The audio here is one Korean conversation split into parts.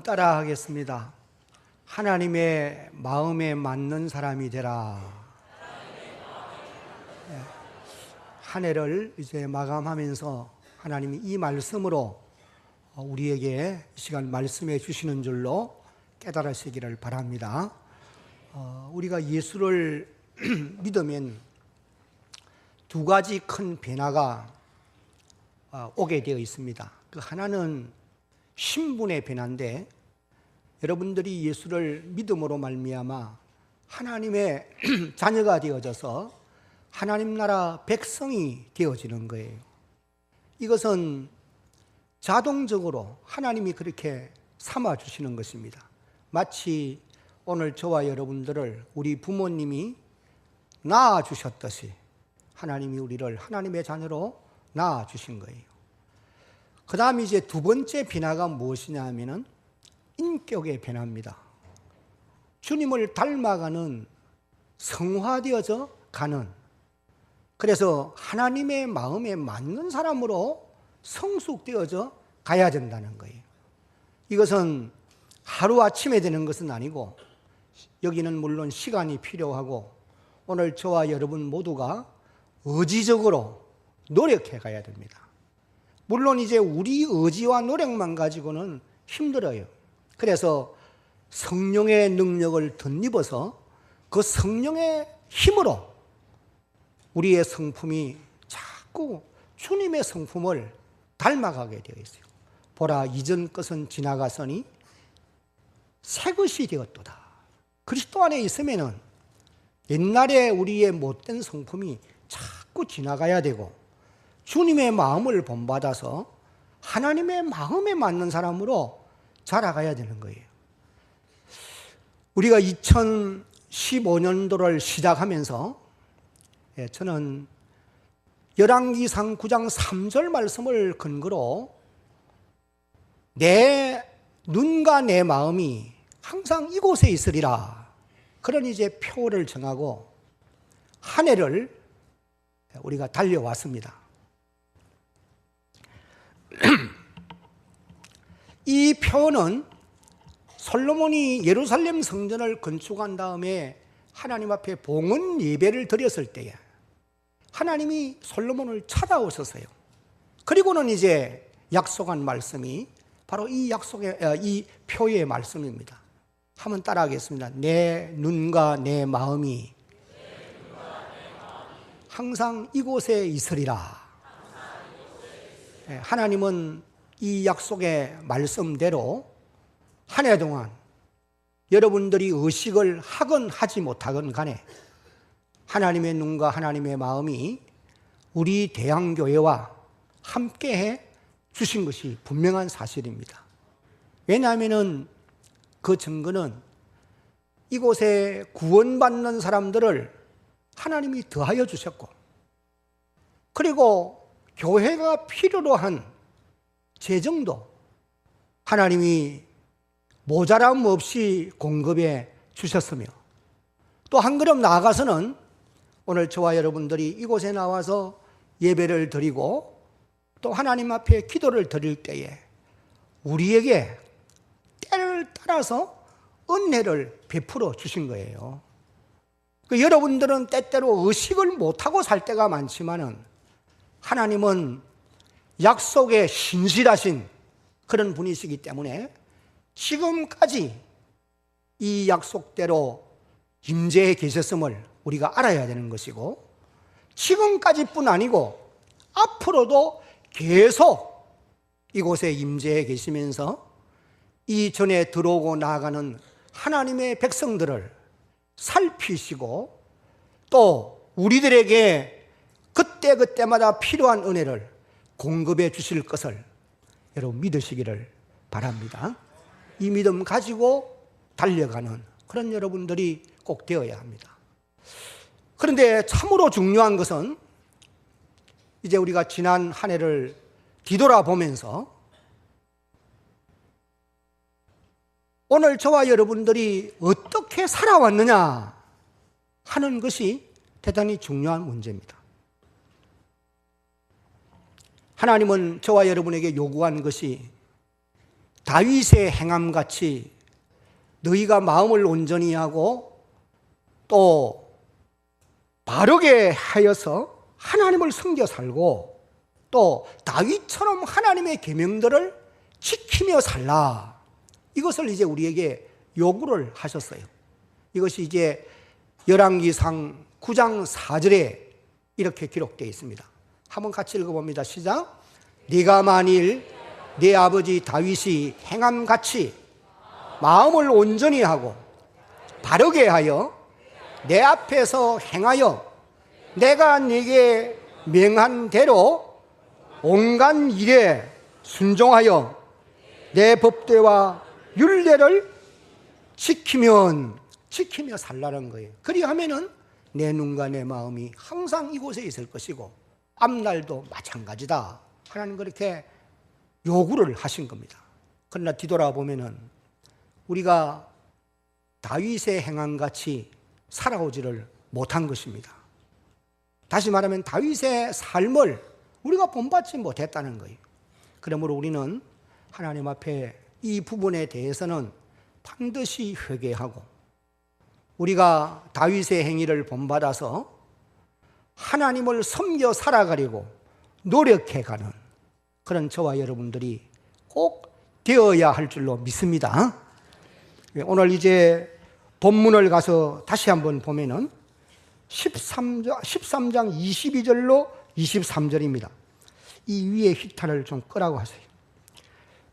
따라 하겠습니다. 하나님의 마음에 맞는 사람이 되라. 한 해를 이제 마감하면서 하나님이 이 말씀으로 우리에게 이 시간 말씀해 주시는 줄로 깨달으시기를 바랍니다. 우리가 예수를 믿으면 두 가지 큰 변화가 오게 되어 있습니다. 그 하나는 신분의 변화인데, 여러분들이 예수를 믿음으로 말미암아 하나님의 자녀가 되어져서 하나님 나라 백성이 되어지는 거예요. 이것은 자동적으로 하나님이 그렇게 삼아주시는 것입니다. 마치 오늘 저와 여러분들을 우리 부모님이 낳아주셨듯이 하나님이 우리를 하나님의 자녀로 낳아주신 거예요. 그 다음 이제 두 번째 변화가 무엇이냐 하면은 인격의 변화입니다. 주님을 닮아가는, 성화되어져 가는, 그래서 하나님의 마음에 맞는 사람으로 성숙되어져 가야 된다는 거예요. 이것은 하루아침에 되는 것은 아니고, 여기는 물론 시간이 필요하고, 오늘 저와 여러분 모두가 의지적으로 노력해 가야 됩니다. 물론 이제 우리 의지와 노력만 가지고는 힘들어요. 그래서 성령의 능력을 덧입어서 그 성령의 힘으로 우리의 성품이 자꾸 주님의 성품을 닮아가게 되어 있어요. 보라, 이전 것은 지나가서니 새 것이 되었도다. 그리스도 안에 있으면은 옛날에 우리의 못된 성품이 자꾸 지나가야 되고, 주님의 마음을 본받아서 하나님의 마음에 맞는 사람으로 자라가야 되는 거예요. 우리가 2015년도를 시작하면서 저는 열왕기상 9장 3절 말씀을 근거로 내 눈과 내 마음이 항상 이곳에 있으리라, 그런 이제 표를 정하고 한 해를 우리가 달려왔습니다. 이 표는 솔로몬이 예루살렘 성전을 건축한 다음에 하나님 앞에 봉헌 예배를 드렸을 때에 하나님이 솔로몬을 찾아오셨어요. 그리고는 이제 약속한 말씀이 바로 이 표의 말씀입니다. 한번 따라하겠습니다. 내 눈과 내 마음이 항상 이곳에 있으리라. 하나님은 이 약속의 말씀대로 한 해 동안 여러분들이 의식을 하건 하지 못하건 간에 하나님의 눈과 하나님의 마음이 우리 대한교회와 함께해 주신 것이 분명한 사실입니다. 왜냐하면 그 증거는 이곳에 구원받는 사람들을 하나님이 더하여 주셨고, 그리고 교회가 필요로 한 재정도 하나님이 모자람 없이 공급해 주셨으며, 또 한 걸음 나아가서는 오늘 저와 여러분들이 이곳에 나와서 예배를 드리고 또 하나님 앞에 기도를 드릴 때에 우리에게 때를 따라서 은혜를 베풀어 주신 거예요. 여러분들은 때때로 의식을 못하고 살 때가 많지만은 하나님은 약속에 신실하신 그런 분이시기 때문에 지금까지 이 약속대로 임재해 계셨음을 우리가 알아야 되는 것이고, 지금까지뿐 아니고 앞으로도 계속 이곳에 임재해 계시면서 이전에 들어오고 나아가는 하나님의 백성들을 살피시고 또 우리들에게 그때그때마다 필요한 은혜를 공급해 주실 것을 여러분 믿으시기를 바랍니다. 이 믿음 가지고 달려가는 그런 여러분들이 꼭 되어야 합니다. 그런데 참으로 중요한 것은 이제 우리가 지난 한 해를 뒤돌아보면서 오늘 저와 여러분들이 어떻게 살아왔느냐 하는 것이 대단히 중요한 문제입니다. 하나님은 저와 여러분에게 요구한 것이 다윗의 행함같이 너희가 마음을 온전히 하고 또 바르게 하여서 하나님을 섬겨 살고 또 다윗처럼 하나님의 계명들을 지키며 살라. 이것을 이제 우리에게 요구를 하셨어요. 이것이 이제 열왕기상 9장 4절에 이렇게 기록되어 있습니다. 한번 같이 읽어봅니다. 시작. 네가 만일 네 아버지 다윗이 행함같이 마음을 온전히 하고 바르게 하여 내 앞에서 행하여 내가 네게 명한 대로 온갖 일에 순종하여 내 법대와 율례를 지키며 살라는 거예요. 그리하면은 내 눈과 내 마음이 항상 이곳에 있을 것이고 앞날도 마찬가지다. 하나님 그렇게 요구를 하신 겁니다. 그러나 뒤돌아보면은 우리가 다윗의 행함같이 살아오지를 못한 것입니다. 다시 말하면 다윗의 삶을 우리가 본받지 못했다는 거예요. 그러므로 우리는 하나님 앞에 이 부분에 대해서는 반드시 회개하고 우리가 다윗의 행위를 본받아서 하나님을 섬겨 살아가려고 노력해가는 그런 저와 여러분들이 꼭 되어야 할 줄로 믿습니다. 오늘 이제 본문을 가서 다시 한번 보면은 13장 22절로 23절입니다. 이 위에 히타를 좀 끄라고 하세요.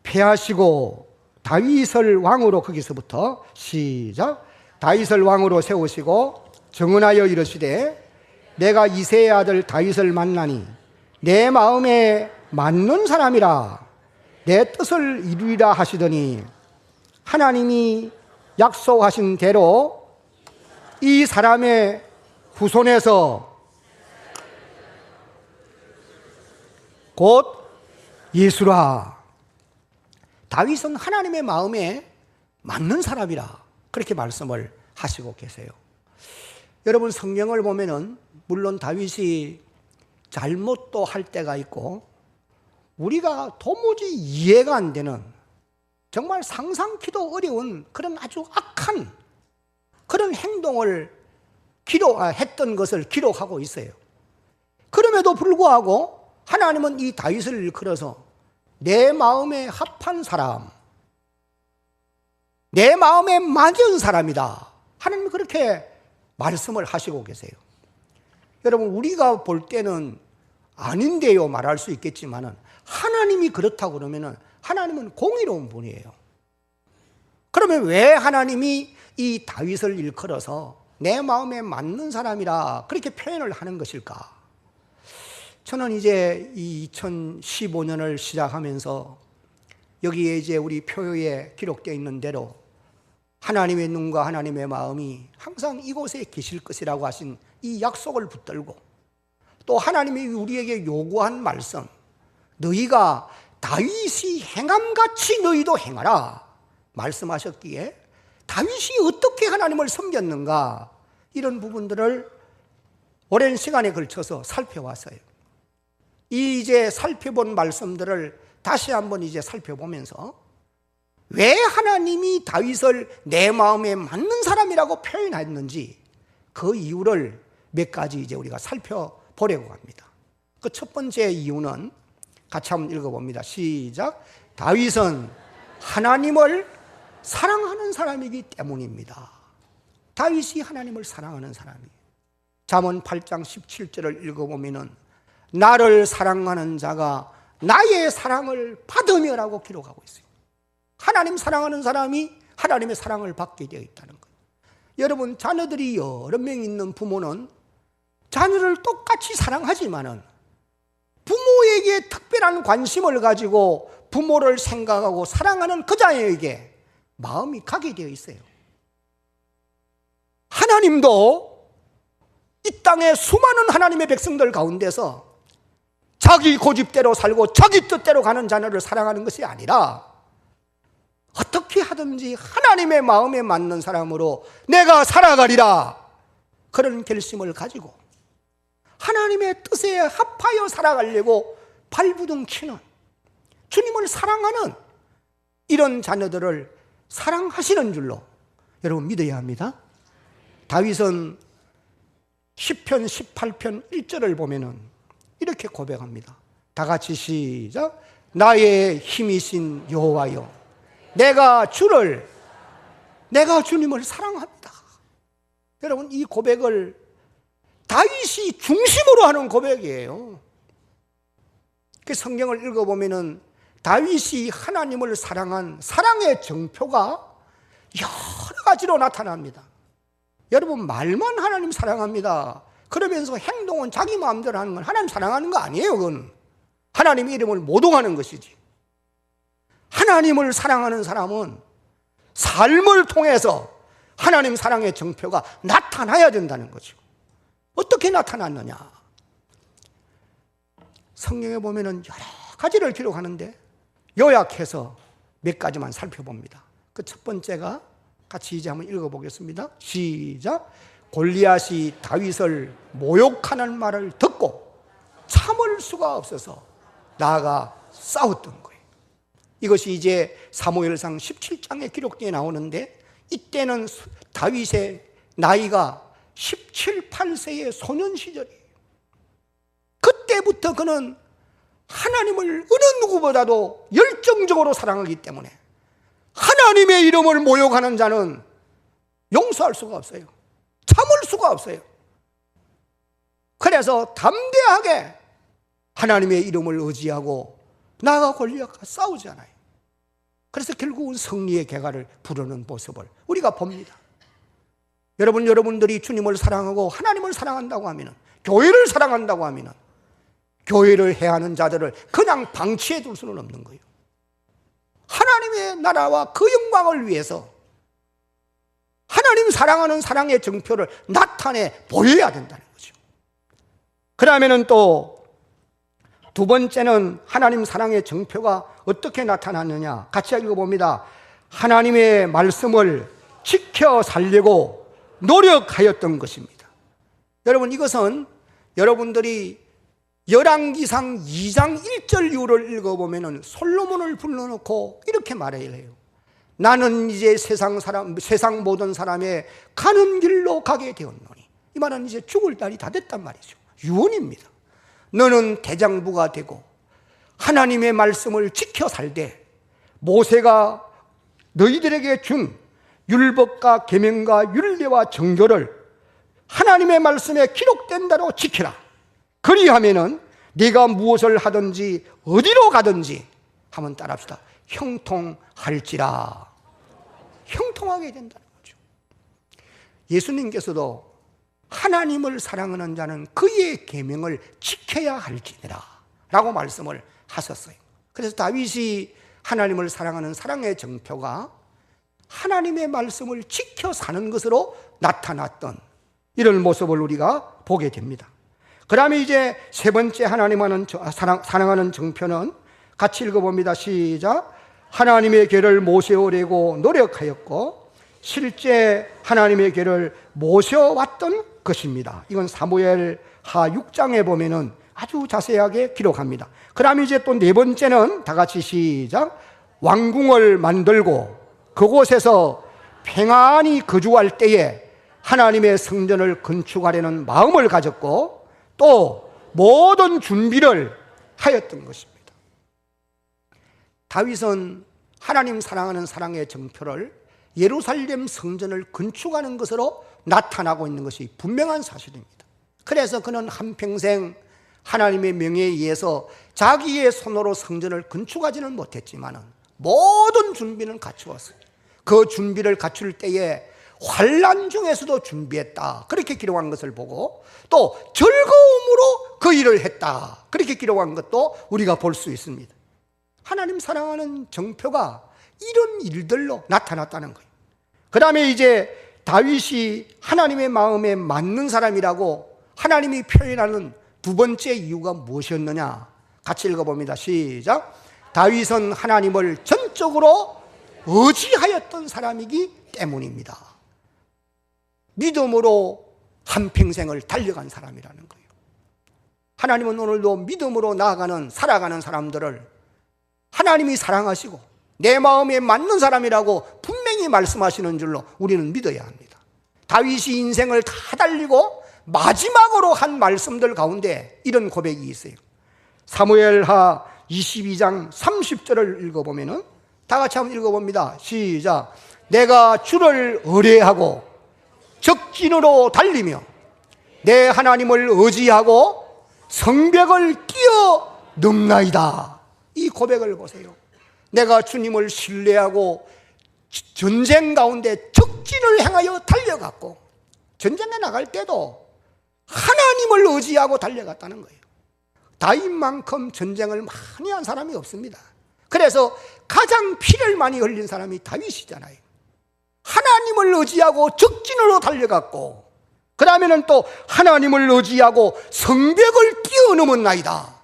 패하시고 다윗을 왕으로, 거기서부터 시작. 다윗을 왕으로 세우시고 정언하여 이르시되 내가 이새의 아들 다윗을 만나니 내 마음에 맞는 사람이라 내 뜻을 이루리라 하시더니 하나님이 약속하신 대로 이 사람의 후손에서 곧 예수라. 다윗은 하나님의 마음에 맞는 사람이라 그렇게 말씀을 하시고 계세요. 여러분 성경을 보면은 물론 다윗이 잘못도 할 때가 있고 우리가 도무지 이해가 안 되는 정말 상상키도 어려운 그런 아주 악한 그런 행동을 했던 것을 기록하고 있어요. 그럼에도 불구하고 하나님은 이 다윗을 일컬어서 내 마음에 합한 사람, 내 마음에 맞은 사람이다. 하나님이 그렇게 말씀을 하시고 계세요. 여러분 우리가 볼 때는 아닌데요 말할 수 있겠지만 하나님이 그렇다고 그러면 하나님은 공의로운 분이에요. 그러면 왜 하나님이 이 다윗을 일컬어서 내 마음에 맞는 사람이라 그렇게 표현을 하는 것일까? 저는 이제 이 2015년을 시작하면서 여기에 이제 우리 표에 기록되어 있는 대로 하나님의 눈과 하나님의 마음이 항상 이곳에 계실 것이라고 하신 이 약속을 붙들고 또 하나님이 우리에게 요구한 말씀, 너희가 다윗이 행함같이 너희도 행하라 말씀하셨기에 다윗이 어떻게 하나님을 섬겼는가 이런 부분들을 오랜 시간에 걸쳐서 살펴왔어요. 이 이제 살펴본 말씀들을 다시 한번 이제 살펴보면서 왜 하나님이 다윗을 내 마음에 맞는 사람이라고 표현했는지 그 이유를 몇 가지 이제 우리가 살펴보려고 합니다. 그 첫 번째 이유는 같이 한번 읽어봅니다. 시작. 다윗은 하나님을 사랑하는 사람이기 때문입니다. 다윗이 하나님을 사랑하는 사람이에요. 잠언 8장 17절을 읽어보면은 나를 사랑하는 자가 나의 사랑을 받으며라고 기록하고 있어요. 하나님 사랑하는 사람이 하나님의 사랑을 받게 되어 있다는 거예요. 여러분 자녀들이 여러 명 있는 부모는 자녀를 똑같이 사랑하지만은 부모에게 특별한 관심을 가지고 부모를 생각하고 사랑하는 그 자녀에게 마음이 가게 되어 있어요. 하나님도 이 땅에 수많은 하나님의 백성들 가운데서 자기 고집대로 살고 자기 뜻대로 가는 자녀를 사랑하는 것이 아니라 어떻게 하든지 하나님의 마음에 맞는 사람으로 내가 살아가리라 그런 결심을 가지고 하나님의 뜻에 합하여 살아가려고 발부둥키는 주님을 사랑하는 이런 자녀들을 사랑하시는 줄로 여러분 믿어야 합니다. 다윗은 시편 18편 1절을 보면은 이렇게 고백합니다. 다 같이 시작. 나의 힘이신 여호와여, 내가 주님을 사랑합니다. 여러분, 이 고백을 다윗이 중심으로 하는 고백이에요. 그 성경을 읽어보면은 다윗이 하나님을 사랑한 사랑의 정표가 여러 가지로 나타납니다. 여러분, 말만 하나님 사랑합니다 그러면서 행동은 자기 마음대로 하는 건 하나님 사랑하는 거 아니에요. 그건 하나님의 이름을 모독하는 것이지. 하나님을 사랑하는 사람은 삶을 통해서 하나님 사랑의 정표가 나타나야 된다는 거죠. 어떻게 나타났느냐? 성경에 보면은 여러 가지를 기록하는데 요약해서 몇 가지만 살펴봅니다. 그 첫 번째가 같이 이제 한번 읽어보겠습니다. 시작. 골리앗이 다윗을 모욕하는 말을 듣고 참을 수가 없어서 나아가 싸웠던 거예요. 이것이 이제 사무엘상 17장에 기록되어 나오는데, 이때는 다윗의 나이가 17, 8세의 소년 시절이에요. 그때부터 그는 하나님을 어느 누구보다도 열정적으로 사랑하기 때문에 하나님의 이름을 모욕하는 자는 용서할 수가 없어요. 참을 수가 없어요. 그래서 담대하게 하나님의 이름을 의지하고 나아가 골리앗과 싸우잖아요. 그래서 결국은 승리의 개가를 부르는 모습을 우리가 봅니다. 여러분들이 주님을 사랑하고 하나님을 사랑한다고 하면, 교회를 사랑한다고 하면 교회를 해하는 자들을 그냥 방치해 둘 수는 없는 거예요. 하나님의 나라와 그 영광을 위해서 하나님 사랑하는 사랑의 정표를 나타내 보여야 된다는 거죠. 그러면은 또 두 번째는 하나님 사랑의 정표가 어떻게 나타났느냐, 같이 읽어봅니다. 하나님의 말씀을 지켜 살려고 노력하였던 것입니다. 여러분, 이것은 여러분들이 열왕기상 2장 1절 이후를 읽어보면 솔로몬을 불러놓고 이렇게 말해야 해요. 나는 이제 세상 모든 사람의 가는 길로 가게 되었노니, 이 말은 이제 죽을 날이 다 됐단 말이죠. 유언입니다. 너는 대장부가 되고 하나님의 말씀을 지켜 살되 모세가 너희들에게 준 율법과 계명과 율례와 정교를 하나님의 말씀에 기록된 대로 지키라. 그리하면은 네가 무엇을 하든지 어디로 가든지, 한번 따라합시다. 형통할지라. 형통하게 된다는 거죠. 예수님께서도 하나님을 사랑하는 자는 그의 계명을 지켜야 할지니라 라고 말씀을 하셨어요. 그래서 다윗이 하나님을 사랑하는 사랑의 정표가 하나님의 말씀을 지켜 사는 것으로 나타났던 이런 모습을 우리가 보게 됩니다. 그 다음에 이제 세 번째 하나님을 사랑하는 정표는 같이 읽어봅니다. 시작. 하나님의 길을 모세오려고 노력하였고 실제 하나님의 길을 모셔왔던 것입니다. 이건 사무엘하 6장에 보면은 아주 자세하게 기록합니다. 그 다음에 이제 또 네 번째는 다 같이 시작. 왕궁을 만들고 그곳에서 평안히 거주할 때에 하나님의 성전을 건축하려는 마음을 가졌고 또 모든 준비를 하였던 것입니다. 다윗은 하나님 사랑하는 사랑의 정표를 예루살렘 성전을 건축하는 것으로 나타나고 있는 것이 분명한 사실입니다. 그래서 그는 한평생 하나님의 명예에 의해서 자기의 손으로 성전을 건축하지는 못했지만 모든 준비는 갖추었어요. 그 준비를 갖출 때에 환난 중에서도 준비했다, 그렇게 기록한 것을 보고 또 즐거움으로 그 일을 했다, 그렇게 기록한 것도 우리가 볼 수 있습니다. 하나님 사랑하는 정표가 이런 일들로 나타났다는 거예요. 그 다음에 이제 다윗이 하나님의 마음에 맞는 사람이라고 하나님이 표현하는 두 번째 이유가 무엇이었느냐, 같이 읽어봅니다. 시작. 다윗은 하나님을 전적으로 의지하였던 사람이기 때문입니다. 믿음으로 한평생을 달려간 사람이라는 거예요. 하나님은 오늘도 믿음으로 살아가는 사람들을 하나님이 사랑하시고 내 마음에 맞는 사람이라고 분명히 말씀하시는 줄로 우리는 믿어야 합니다. 다윗이 인생을 다 달리고 마지막으로 한 말씀들 가운데 이런 고백이 있어요. 사무엘하 22장 30절을 읽어보면은 다 같이 한번 읽어봅니다. 시작. 내가 주를 의뢰하고 적진으로 달리며 내 하나님을 의지하고 성벽을 뛰어넘나이다. 이 고백을 보세요. 내가 주님을 신뢰하고 전쟁 가운데 적진을 향하여 달려갔고 전쟁에 나갈 때도 하나님을 의지하고 달려갔다는 거예요. 다윗만큼 전쟁을 많이 한 사람이 없습니다. 그래서 가장 피를 많이 흘린 사람이 다윗이잖아요. 하나님을 의지하고 적진으로 달려갔고 그 다음에는 또 하나님을 의지하고 성벽을 뛰어넘은 나이다.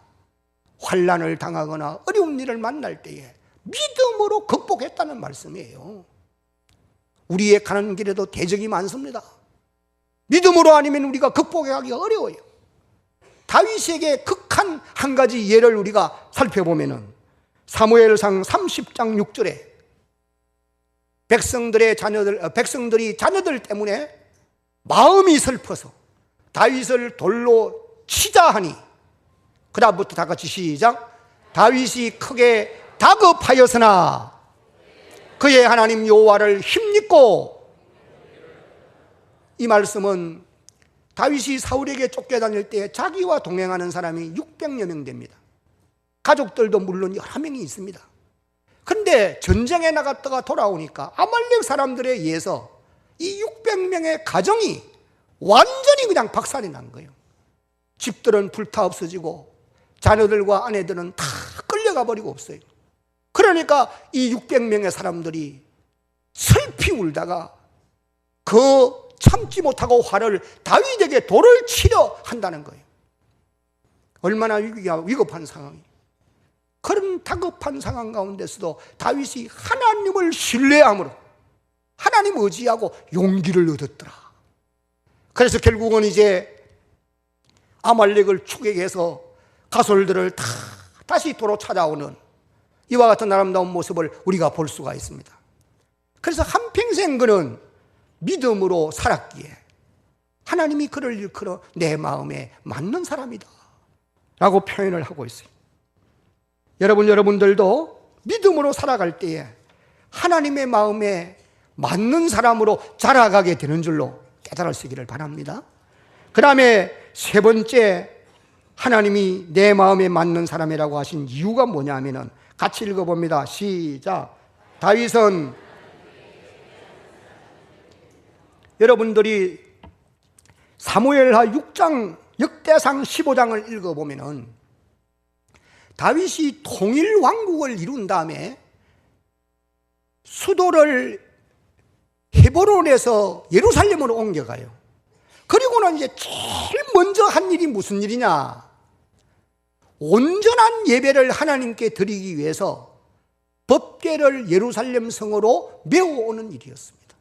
환난을 당하거나 어려운 일을 만날 때에 믿음으로 극복했다는 말씀이에요. 우리의 가는 길에도 대적이 많습니다. 믿음으로 아니면 우리가 극복하기가 어려워요. 다윗에게 극한 한 가지 예를 우리가 살펴보면은 사무엘상 30장 6절에 백성들이 자녀들 때문에 마음이 슬퍼서 다윗을 돌로 치자 하니 그 다음부터 다 같이 시작. 다윗이 크게 다급하였으나 그의 하나님 여호와를 힘입고, 이 말씀은 다윗이 사울에게 쫓겨다닐 때 자기와 동행하는 사람이 600여 명 됩니다. 가족들도 물론 여러 명이 있습니다. 그런데 전쟁에 나갔다가 돌아오니까 아말렉 사람들에 의해서 이 600명의 가정이 완전히 그냥 박살이 난 거예요. 집들은 불타 없어지고 자녀들과 아내들은 다 끌려가 버리고 없어요. 그러니까 이 600명의 사람들이 슬피 울다가 그 참지 못하고 화를 다윗에게 돌을 치려 한다는 거예요. 얼마나 위급한 상황이. 그런 다급한 상황 가운데서도 다윗이 하나님을 신뢰함으로 하나님 의지하고 용기를 얻었더라. 그래서 결국은 이제 아말렉을 추격해서 가솔들을 다 다시 도로 찾아오는 이와 같은 아름다운 모습을 우리가 볼 수가 있습니다. 그래서 한평생 그는 믿음으로 살았기에 하나님이 그를 일컬어 내 마음에 맞는 사람이다 라고 표현을 하고 있어요. 여러분들도 믿음으로 살아갈 때에 하나님의 마음에 맞는 사람으로 자라가게 되는 줄로 깨달으시기를 바랍니다. 그 다음에 세 번째, 하나님이 내 마음에 맞는 사람이라고 하신 이유가 뭐냐면은 같이 읽어봅니다. 시작. 다윗은, 여러분들이 사무엘하 6장 역대상 15장을 읽어보면은 다윗이 통일 왕국을 이룬 다음에 수도를 헤브론에서 예루살렘으로 옮겨가요. 그리고는 이제 제일 먼저 한 일이 무슨 일이냐? 온전한 예배를 하나님께 드리기 위해서 법궤를 예루살렘 성으로 메워오는 일이었습니다.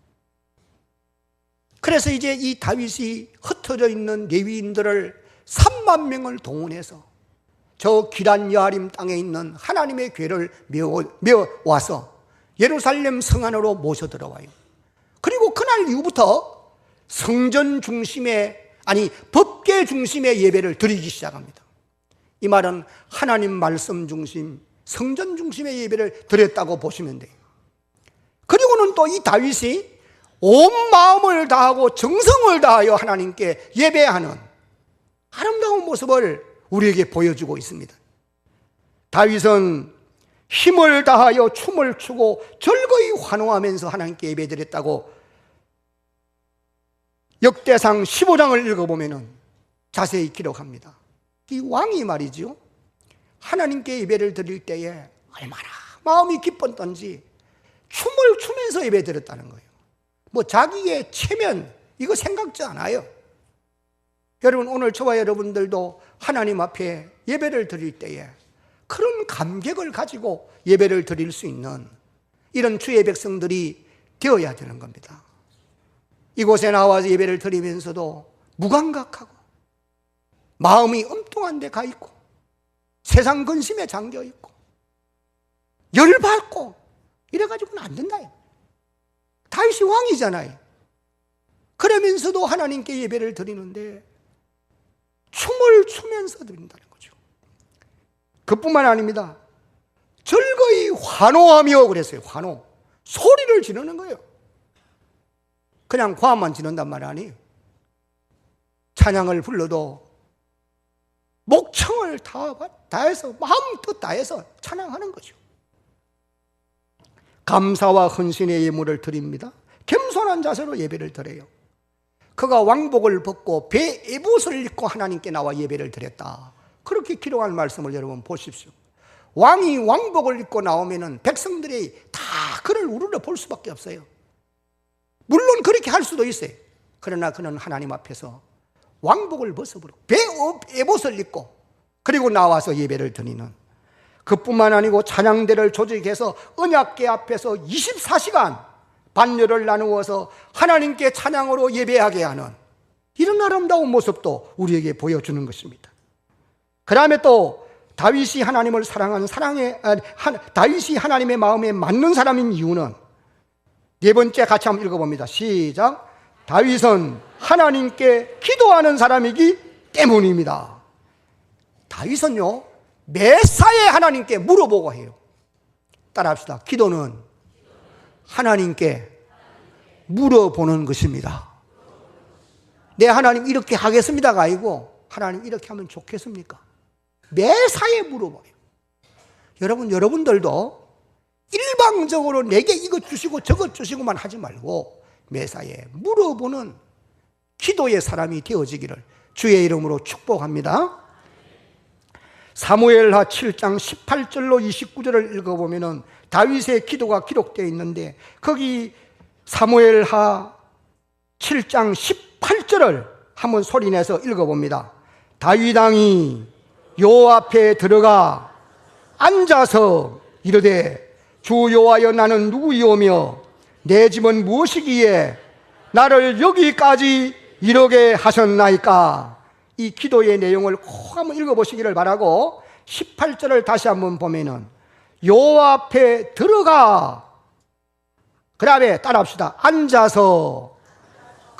그래서 이제 이 다윗이 흩어져 있는 레위인들을 3만 명을 동원해서 저 기란 여아림 땅에 있는 하나님의 궤를 메워와서 예루살렘 성 안으로 모셔 들어와요. 그리고 그날 이후부터 성전 중심의, 아니 법궤 중심의 예배를 드리기 시작합니다. 이 말은 하나님 말씀 중심, 성전 중심의 예배를 드렸다고 보시면 돼요. 그리고는 또 이 다윗이 온 마음을 다하고 정성을 다하여 하나님께 예배하는 아름다운 모습을 우리에게 보여주고 있습니다. 다윗은 힘을 다하여 춤을 추고 즐거이 환호하면서 하나님께 예배드렸다고 역대상 15장을 읽어보면 자세히 기록합니다. 이 왕이 말이죠, 하나님께 예배를 드릴 때에 얼마나 마음이 기뻤던지 춤을 추면서 예배드렸다는 거예요. 뭐 자기의 체면 이거 생각지 않아요. 여러분, 오늘 저와 여러분들도 하나님 앞에 예배를 드릴 때에 그런 감격을 가지고 예배를 드릴 수 있는 이런 주의 백성들이 되어야 되는 겁니다. 이곳에 나와서 예배를 드리면서도 무감각하고 마음이 엉뚱한 데 가 있고 세상 근심에 잠겨 있고 열받고 이래가지고는 안 된다. 다윗이 왕이잖아요. 그러면서도 하나님께 예배를 드리는데 춤을 추면서 드린다는 거죠. 그뿐만 아닙니다. 즐거이 환호하며 그랬어요. 환호. 소리를 지르는 거예요. 그냥 과만 지른단 말 아니에요. 찬양을 불러도 목청을 다해서 마음껏 다해서 찬양하는 거죠. 감사와 헌신의 예물을 드립니다. 겸손한 자세로 예배를 드려요. 그가 왕복을 벗고 배 에봇을 입고 하나님께 나와 예배를 드렸다. 그렇게 기록한 말씀을 여러분 보십시오. 왕이 왕복을 입고 나오면은 백성들이 다 그를 우러러 볼 수밖에 없어요. 물론 그렇게 할 수도 있어요. 그러나 그는 하나님 앞에서 왕복을 벗어버리고 배 에봇을 입고 그리고 나와서 예배를 드리는, 그뿐만 아니고 찬양대를 조직해서 언약궤 앞에서 24시간 반열을 나누어서 하나님께 찬양으로 예배하게 하는 이런 아름다운 모습도 우리에게 보여주는 것입니다. 그 다음에 또 다윗이 하나님을 사랑하는 다윗이 하나님의 마음에 맞는 사람인 이유는 네 번째 같이 한번 읽어봅니다. 시작. 다윗은 하나님께 기도하는 사람이기 때문입니다. 다윗은요 매사에 하나님께 물어보고 해요. 따라합시다. 기도는 하나님께 물어보는 것입니다. 내 하나님 이렇게 하겠습니다가 아니고 하나님 이렇게 하면 좋겠습니까? 매사에 물어봐요. 여러분들도 일방적으로 내게 이것 주시고 저것 주시고만 하지 말고 매사에 물어보는 기도의 사람이 되어지기를 주의 이름으로 축복합니다. 사무엘하 7장 18절로 29절을 읽어보면 다윗의 기도가 기록되어 있는데 거기 사무엘하 7장 18절을 한번 소리내서 읽어봅니다. 다윗 왕이 여호와 앞에 들어가 앉아서 이르되 주 여호와여 나는 누구이오며 내 집은 무엇이기에 나를 여기까지 이르게 하셨나이까. 이 기도의 내용을 꼭 한번 읽어보시기를 바라고 18절을 다시 한번 보면은 여호와 앞에 들어가, 그 다음에 따라합시다. 앉아서.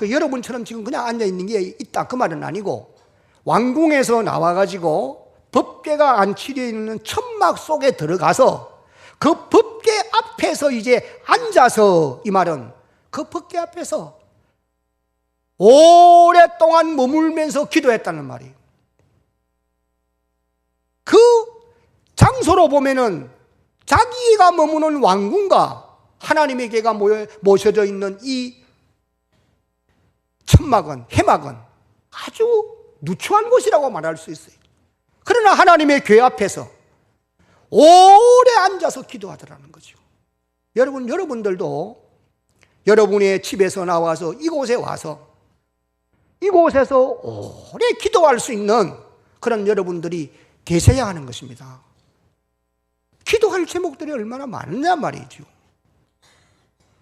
여러분처럼 지금 그냥 앉아있는 게 있다 그 말은 아니고 왕궁에서 나와가지고 법궤가 안치되어 있는 천막 속에 들어가서 그 법궤 앞에서 이제 앉아서, 이 말은 그 법궤 앞에서 오랫동안 머물면서 기도했다는 말이에요. 그 장소로 보면은 자기가 머무는 왕궁과 하나님의 궤가 모셔져 있는 이 천막은, 해막은 아주 누추한 곳이라고 말할 수 있어요. 그러나 하나님의 궤 앞에서 오래 앉아서 기도하더라는 거죠. 여러분들도 여러분의 집에서 나와서 이곳에 와서 이곳에서 오래 기도할 수 있는 그런 여러분들이 계셔야 하는 것입니다. 기도할 제목들이 얼마나 많냐 말이죠.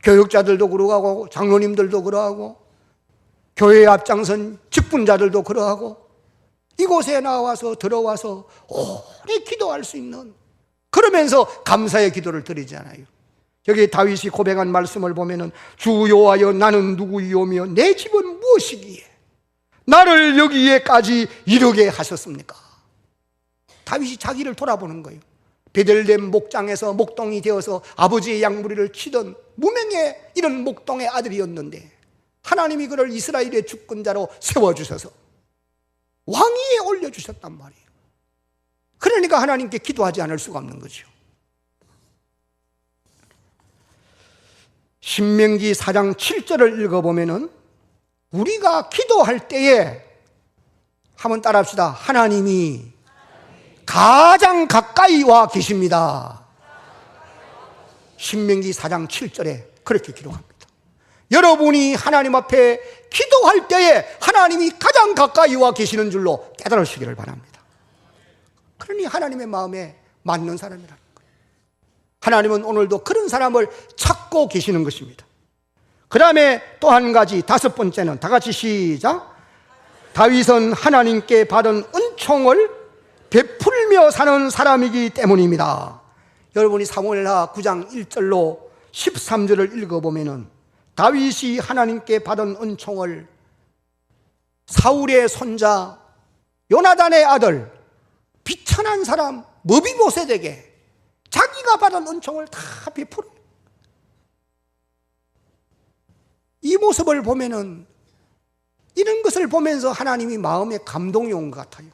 교육자들도 그러하고 장로님들도 그러하고 교회에 앞장선 직분자들도 그러하고 이곳에 나와서 들어와서 오래 기도할 수 있는, 그러면서 감사의 기도를 드리잖아요. 여기 다윗이 고백한 말씀을 보면은 주 여호와여 나는 누구이오며 내 집은 무엇이기에 나를 여기에까지 이르게 하셨습니까? 다윗이 자기를 돌아보는 거예요. 베들레헴 목장에서 목동이 되어서 아버지의 양무리를 치던 무명의 이런 목동의 아들이었는데 하나님이 그를 이스라엘의 주권자로 세워주셔서 왕위에 올려주셨단 말이에요. 그러니까 하나님께 기도하지 않을 수가 없는 거죠. 신명기 4장 7절을 읽어보면은 우리가 기도할 때에 한번 따라합시다. 하나님이 가장 가까이 와 계십니다. 신명기 4장 7절에 그렇게 기록합니다. 여러분이 하나님 앞에 기도할 때에 하나님이 가장 가까이 와 계시는 줄로 깨달으시기를 바랍니다. 그러니 하나님의 마음에 맞는 사람이라는 거예요. 하나님은 오늘도 그런 사람을 찾고 계시는 것입니다. 그 다음에 또 한 가지, 다섯 번째는 다 같이 시작. 다윗은 하나님께 받은 은총을 베풀며 사는 사람이기 때문입니다. 여러분이 사무엘하 9장 1절로 13절을 읽어보면은 다윗이 하나님께 받은 은총을 사울의 손자 요나단의 아들 비천한 사람 머비보셋에게 자기가 받은 은총을 다 베풀어. 이 모습을 보면은, 이런 것을 보면서 하나님이 마음에 감동이 온 것 같아요.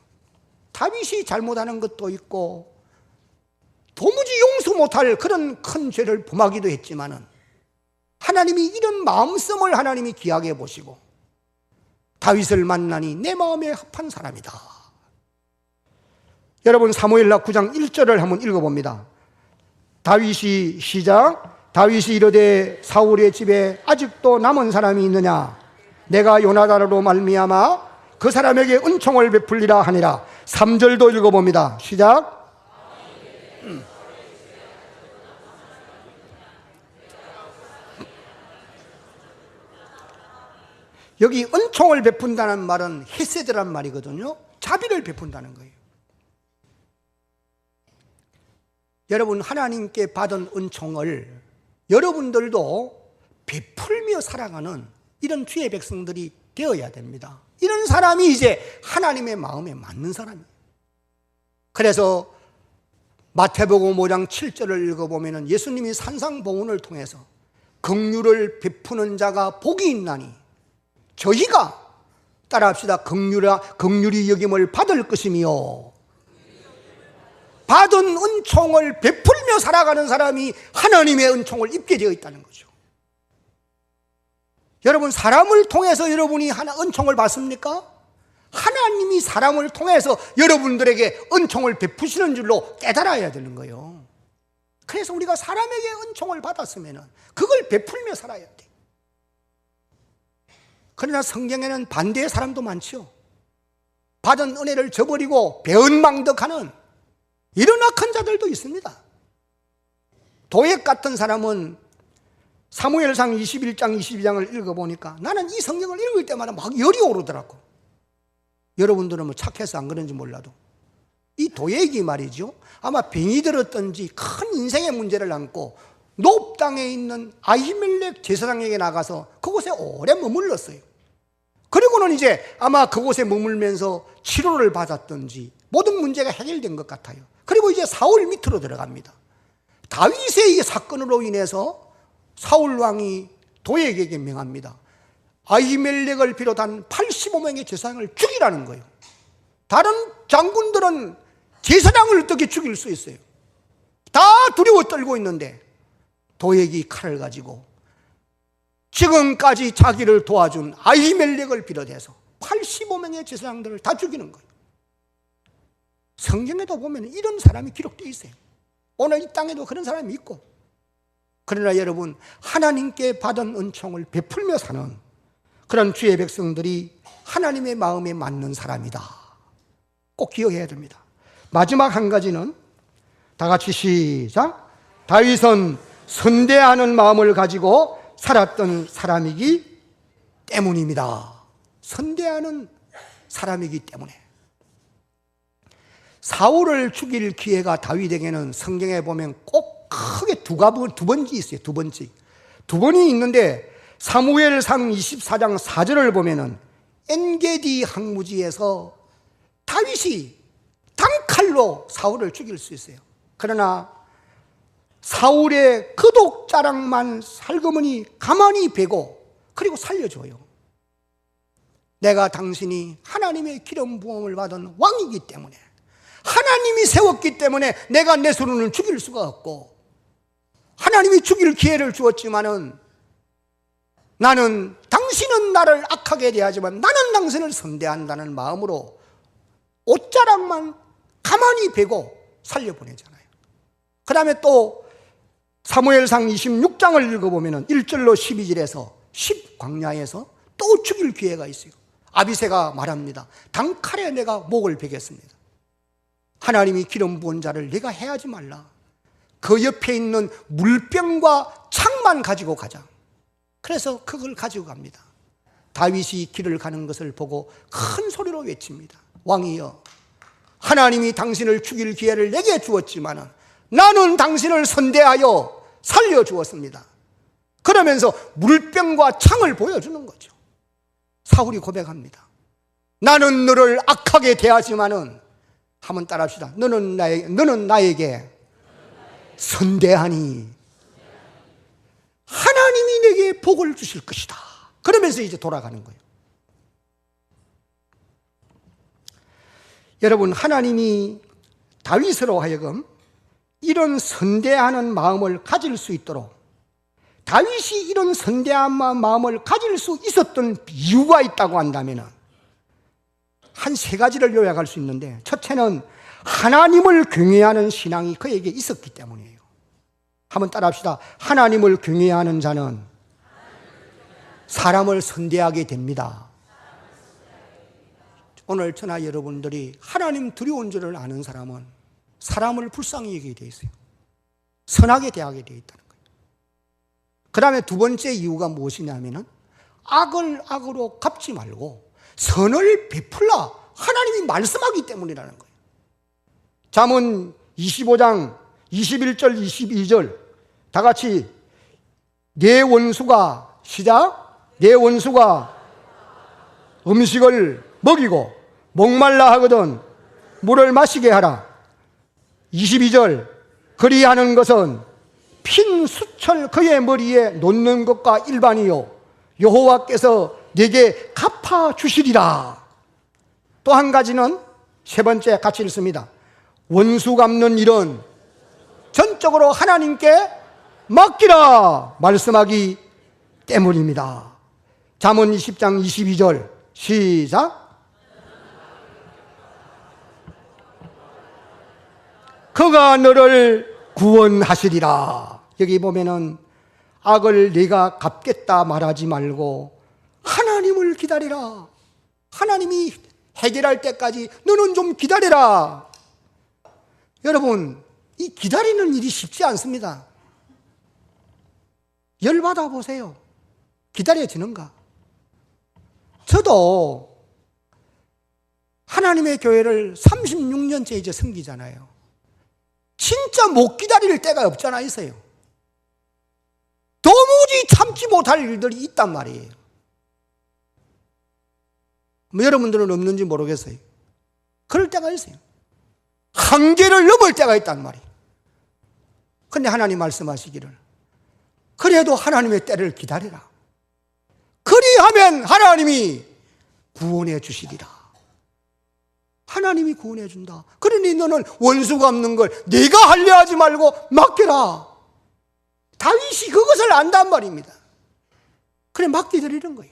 다윗이 잘못하는 것도 있고 도무지 용서 못할 그런 큰 죄를 범하기도 했지만은 하나님이 이런 마음씀을 하나님이 귀하게 보시고 다윗을 만나니 내 마음에 합한 사람이다. 여러분, 사무엘하 9장 1절을 한번 읽어봅니다. 다윗이 시작. 다윗이 이르되 사울의 집에 아직도 남은 사람이 있느냐? 내가 요나단으로 말미암아 그 사람에게 은총을 베풀리라 하니라. 3절도 읽어봅니다. 시작. 여기 은총을 베푼다는 말은 헤세드란 말이거든요. 자비를 베푼다는 거예요. 여러분, 하나님께 받은 은총을 여러분들도 베풀며 살아가는 이런 주의 백성들이 되어야 됩니다. 이런 사람이 이제 하나님의 마음에 맞는 사람이에요. 그래서 마태복음 5장 7절을 읽어보면 예수님이 산상보훈을 통해서 긍휼을 베푸는 자가 복이 있나니 저희가 따라합시다. 긍휼히 여김을 받을 것이며, 받은 은총을 베풀며 살아가는 사람이 하나님의 은총을 입게 되어 있다는 거죠. 여러분, 사람을 통해서 여러분이 은총을 받습니까? 하나님이 사람을 통해서 여러분들에게 은총을 베푸시는 줄로 깨달아야 되는 거예요. 그래서 우리가 사람에게 은총을 받았으면 그걸 베풀며 살아야 돼. 그러나 성경에는 반대의 사람도 많죠. 받은 은혜를 저버리고 배은망덕하는 이런 악한 자들도 있습니다. 도액 같은 사람은 사무엘상 21장 22장을 읽어보니까 나는 이 성경을 읽을 때마다 막 열이 오르더라고. 여러분들은 뭐 착해서 안 그런지 몰라도 이 도액이 말이죠, 아마 병이 들었던지 큰 인생의 문제를 안고 노브 땅에 있는 아히멜렉 제사장에게 나가서 그곳에 오래 머물렀어요. 그리고는 이제 아마 그곳에 머물면서 치료를 받았던지 모든 문제가 해결된 것 같아요. 그리고 이제 사울 밑으로 들어갑니다. 다윗의 이 사건으로 인해서 사울 왕이 도액에게 명합니다. 아히멜렉을 비롯한 85명의 제사장을 죽이라는 거예요. 다른 장군들은 제사장을 어떻게 죽일 수 있어요? 다 두려워 떨고 있는데 도액이 칼을 가지고 지금까지 자기를 도와준 아히멜렉을 비롯해서 85명의 제사장들을 다 죽이는 거예요. 성경에도 보면 이런 사람이 기록되어 있어요. 오늘 이 땅에도 그런 사람이 있고. 그러나 여러분, 하나님께 받은 은총을 베풀며 사는 그런 주의 백성들이 하나님의 마음에 맞는 사람이다. 꼭 기억해야 됩니다. 마지막 한 가지는 다 같이 시작. 다윗은 선대하는 마음을 가지고 살았던 사람이기 때문입니다. 선대하는 사람이기 때문에. 사울을 죽일 기회가 다윗에게는 성경에 보면 꼭 크게 두 번지 있어요. 두 번이 있는데 사무엘상 24장 4절을 보면은 엔게디 항무지에서 다윗이 단칼로 사울을 죽일 수 있어요. 그러나 사울의 거독자랑만 살그머니 가만히 베고 그리고 살려줘요. 내가 당신이 하나님의 기름 부음을 받은 왕이기 때문에, 하나님이 세웠기 때문에 내가 내 손으로는 죽일 수가 없고, 하나님이 죽일 기회를 주었지만은 나는, 당신은 나를 악하게 대하지만 나는 당신을 선대한다는 마음으로 옷자락만 가만히 베고 살려보내잖아요. 그 다음에 또 사무엘상 26장을 읽어보면 1절로 12절에서 10광야에서 또 죽일 기회가 있어요. 아비새가 말합니다. 단칼에 내가 목을 베겠습니다. 하나님이 기름 부은 자를 내가 해하지 말라. 그 옆에 있는 물병과 창만 가지고 가자. 그래서 그걸 가지고 갑니다. 다윗이 길을 가는 것을 보고 큰 소리로 외칩니다. 왕이여, 하나님이 당신을 죽일 기회를 내게 주었지만 나는 당신을 선대하여 살려주었습니다. 그러면서 물병과 창을 보여주는 거죠. 사울이 고백합니다. 나는 너를 악하게 대하지만은, 한번 따라합시다. 너는 나에게 선대하니 하나님이 내게 복을 주실 것이다. 그러면서 이제 돌아가는 거예요. 여러분, 하나님이 다윗으로 하여금 이런 선대하는 마음을 가질 수 있도록, 다윗이 이런 선대한 마음을 가질 수 있었던 이유가 있다고 한다면 한 세 가지를 요약할 수 있는데, 첫째는 하나님을 경외하는 신앙이 그에게 있었기 때문이에요. 한번 따라합시다. 하나님을 경외하는 자는 사람을 선대하게 됩니다. 오늘 저나 여러분들이 하나님 두려운 줄을 아는 사람은 사람을 불쌍히 여기게 되어 있어요. 선하게 대하게 되어 있다는 거예요. 그 다음에 두 번째 이유가 무엇이냐면은, 악을 악으로 갚지 말고 선을 베풀라 하나님이 말씀하기 때문이라는 거예요. 잠언 25장 21절 22절 다 같이, 내 원수가, 시작, 내 원수가 음식을 먹이고 목말라 하거든 물을 마시게 하라. 22절, 그리하는 것은 핀 수철 그의 머리에 놓는 것과 일반이요 여호와께서 내게 갚아 주시리라. 또 한 가지는, 세 번째 같이 읽습니다. 원수 갚는 일은 전적으로 하나님께 맡기라 말씀하기 때문입니다. 잠언 20장 22절 시작. 그가 너를 구원하시리라. 여기 보면은 악을 네가 갚겠다 말하지 말고 하나님을 기다리라. 하나님이 해결할 때까지 너는 좀 기다려라. 여러분, 이 기다리는 일이 쉽지 않습니다. 열받아 보세요. 기다려지는가? 저도 하나님의 교회를 36년째 이제 섬기잖아요. 진짜 못 기다릴 때가 없잖아 있어요. 도무지 참지 못할 일들이 있단 말이에요. 뭐 여러분들은 없는지 모르겠어요. 그럴 때가 있어요. 한계를 넘을 때가 있단 말이에요. 근데 하나님 말씀하시기를, 그래도 하나님의 때를 기다리라. 그리하면 하나님이 구원해 주시리라. 하나님이 구원해 준다. 그러니 너는 원수 갚는 걸 내가 하려 하지 말고 맡겨라. 다윗이 그것을 안단 말입니다. 그래, 맡겨드리는 거예요.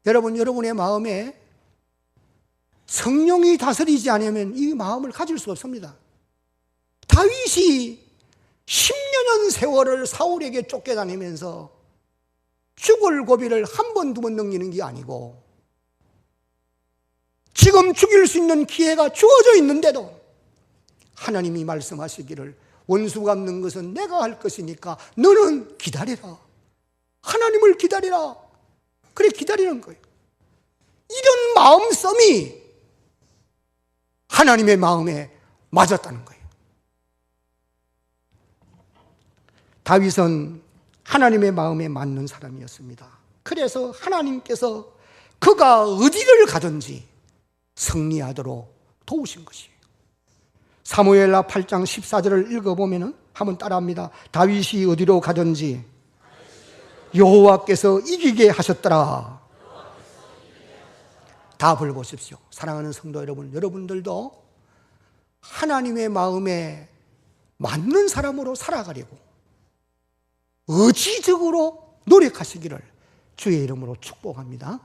여러분, 여러분의 마음에 성령이 다스리지 않으면 이 마음을 가질 수 없습니다. 다윗이 10년의 세월을 사울에게 쫓겨다니면서 죽을 고비를 한 번, 두 번 넘기는 게 아니고, 지금 죽일 수 있는 기회가 주어져 있는데도 하나님이 말씀하시기를, 원수 갚는 것은 내가 할 것이니까 너는 기다리라. 하나님을 기다리라. 그래, 기다리는 거예요. 이런 마음씀이 하나님의 마음에 맞았다는 거예요. 다윗은 하나님의 마음에 맞는 사람이었습니다. 그래서 하나님께서 그가 어디를 가든지 승리하도록 도우신 것이에요. 사무엘하 8장 14절을 읽어보면 한번 따라합니다. 다윗이 어디로 가든지 여호와께서 이기게 하셨더라. 답을 보십시오. 사랑하는 성도 여러분, 여러분들도 하나님의 마음에 맞는 사람으로 살아가려고 의지적으로 노력하시기를 주의 이름으로 축복합니다.